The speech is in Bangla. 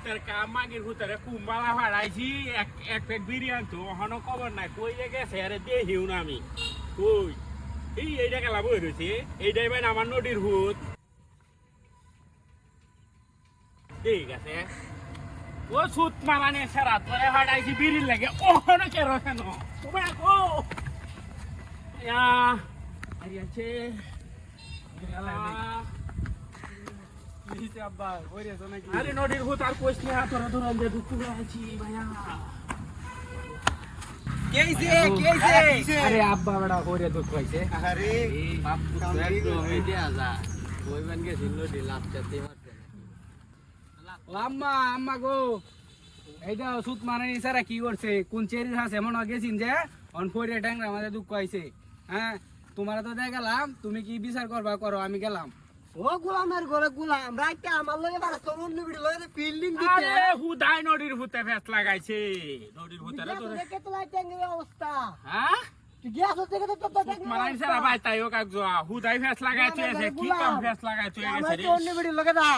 হুতার কাম মাগির হুতারে কুম্বালা ভাড়াইছি এক প্লেট বিরিয়ানি তো হনো খবর নাই কই গেছে আরে দেহিও না আমি কই এইটা খেলা বই রয়েছে এইটাই ভাই আমার নদীর হুত ঠিক আছে ও সুত মারানে সারা তোরে ভাড়াইছি বিড়ির লাগে ও হনো কেন কেন তুমি আকো আরে আছে আরে নদীর ভূত আর কোশ নিয়ে তোরা তোরা যে দুঃখ আছি ভাইয়া আরে আব্বা বড় করে দুঃখ হইছে আরে বাপ একদম হইতে আজা কইবেন গেছিল নদী লাপচাতে মারতে আম্মা গো এইটা সুত মারানি সারা কি করছে কোন চেরির হাস এমন গেছিন যে অন ফোরে ট্যাংরা আমাদের দুঃখ হইছে হ্যাঁ তোমার তো দেখালাম তুমি কি বিচার করবা করো আমি গেলাম ও গোলামের ঘরে গোলাম রাইতে আমার লগে বাড়া তরুণ নিবিড় লগে ফিল্ডিং দিতে আরে হুদাই নদীর ভূতে ফেস লাগাইছে নদীর ভূতের তোরে দেখে তো লাই ট্যাঙ্গের অবস্থা হ্যাঁ তুই গিয়াছ দেখে তো তো সুত মারানি সারা ভাই তাইও কাক জোয়া হুদাই ফেস লাগাইছে কি কাম ফেস লাগাইছে আমার তো অন্য ভিডিও লগে দা